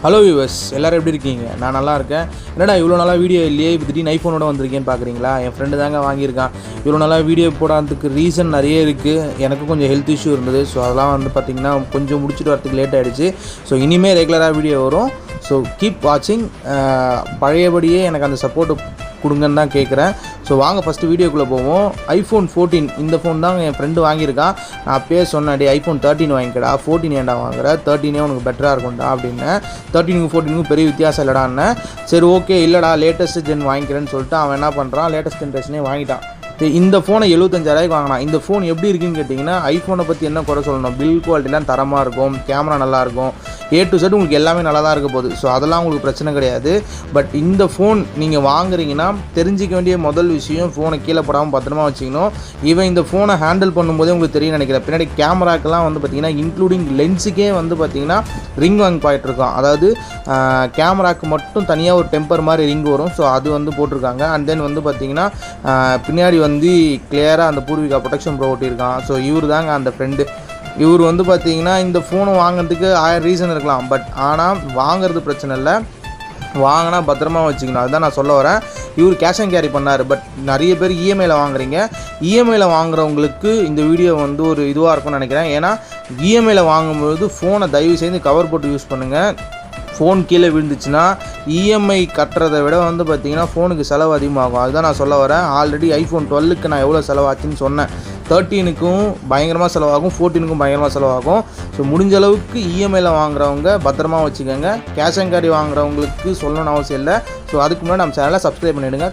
Hello viewers, எல்லோரும் எப்படி இருக்கீங்க? நான் நல்லா இருக்கேன். என்னடா இவ்வளோ நாளாக வீடியோ இல்லையே, இப்போ திடீர்னு ஐஃபோனோட வந்திருக்கேன்னு பார்க்குறீங்களா? என் ஃப்ரெண்டு தாங்க வாங்கியிருக்கான். இவ்வளோ நாளாக வீடியோ போடாததுக்கு ரீசன் நிறைய இருக்குது. எனக்கும் கொஞ்சம் ஹெல்த் இஷ்யூ இருந்தது. ஸோ அதெல்லாம் வந்து பார்த்திங்கன்னா கொஞ்சம் முடிச்சுட்டு வரதுக்கு லேட் ஆகிடுச்சு. ஸோ இனிமேல் ரெகுலராக வீடியோ வரும். ஸோ கீப் வாட்சிங். பழையபடியே எனக்கு அந்த சப்போர்ட்டு கொடுங்கன்னு தான் கேட்குறேன். ஸோ வாங்க ஃபஸ்ட்டு வீடியோக்குள்ளே போவோம். iPhone 14 இந்த ஃபோன் தாங்க என் ஃப்ரெண்டு வாங்கியிருக்கான். நான் அப்பயே சொன்னேன், டே iPhone 13 வாங்கிக்கடா, 14 ஏன்டா வாங்குற, 13 உனக்கு பெட்டராக இருக்கும்டா அப்படின்னு. 13க்கும் 14க்கும் பெரிய வித்தியாசம் இல்லைடான்னு. சரி ஓகே, இல்லைடா லேட்டஸ்ட் ஜென் வாங்கிக்கிறேன்னு சொல்லிட்டு அவன் என்ன பண்ணுறான், லேட்டஸ்ட் ஜென்ரேஷனே வாங்கிட்டான். இந்த ஃபோனை 75,000 வாங்கினான். இந்த ஃபோன் எப்படி இருக்குன்னு கேட்டிங்கன்னா, ஐஃபோனை பற்றி என்ன குறை சொல்லணும், பில் குவாலிட்டிலாம் தரமாக இருக்கும், கேமரா நல்லாயிருக்கும், A to Z உங்களுக்கு எல்லாமே நல்லா தான் இருக்க போகுது. ஸோ அதெல்லாம் உங்களுக்கு பிரச்சனை கிடையாது. பட் இந்த ஃபோன் நீங்கள் வாங்குறீங்கன்னா தெரிஞ்சிக்க வேண்டிய முதல் விஷயம், ஃபோனை கீழே போடாமல் பத்திரமா வச்சுக்கணும். இவன் இந்த ஃபோனை ஹேண்டில் பண்ணும்போதே உங்களுக்கு தெரியும் நினைக்கிறேன். பின்னாடி கேமராக்கெல்லாம் வந்து பார்த்திங்கன்னா இன்க்ளூடிங் லென்ஸுக்கே வந்து பார்த்திங்கன்னா ரிங் வாங்கி போயிட்டுருக்கோம். அதாவது கேமராவுக்கு மட்டும் தனியாக ஒரு டெம்பர் மாதிரி ரிங் வரும். ஸோ அது வந்து போட்டிருக்காங்க. அண்ட் தென் வந்து பார்த்திங்கன்னா பின்னாடி வந்து கிளியராக அந்த பூர்விகா ப்ரொடெக்ஷன் ப்ரோ ஓட்டியிருக்கான். ஸோ இவர் தாங்க அந்த ஃப்ரெண்டு. இவர் வந்து பார்த்திங்கன்னா இந்த ஃபோனை வாங்கிறதுக்கு 1000 ரீசன் இருக்கலாம். பட் ஆனால் வாங்கிறது பிரச்சனை இல்லை, வாங்கினா பத்திரமா வச்சுக்கணும். அதுதான் நான் சொல்ல வரேன். இவர் கேஷ் அண்ட் கேரி பண்ணார். பட் நிறைய பேர் இஎம்ஐயில் வாங்குறீங்க. இஎம்ஐயில் வாங்குறவங்களுக்கு இந்த வீடியோ வந்து ஒரு இதுவாக இருக்கும்னு நினைக்கிறேன். ஏன்னா இஎம்ஐயில் வாங்கும்போது ஃபோனை தயவு செய்து கவர் போட்டு யூஸ் பண்ணுங்கள். ஃபோன் கீழே விழுந்துச்சுன்னா இஎம்ஐ கட்டுறதை விட வந்து பார்த்திங்கன்னா ஃபோனுக்கு செலவு அதிகமாகும். அதுதான் நான் சொல்ல வரேன். ஆல்ரெடி iPhone 12க்கு நான் எவ்வளோ செலவாச்சுன்னு சொன்னேன். 13க்கும் பயங்கரமாக செலவாகும், 14க்கும் பயங்கரமாக செலவாகும். ஸோ முடிஞ்ச அளவுக்கு இஎம்ஐயில் வாங்குறவங்க பத்திரமா வச்சுக்கோங்க. கேஷ் அண்ட் கேரி வாங்குறவங்களுக்கு சொல்லணும்னு அவசியம் இல்லை. ஸோ அதுக்கு முன்னாடி நம்ம சேனலை சப்ஸ்கிரைப் பண்ணிவிடுங்க.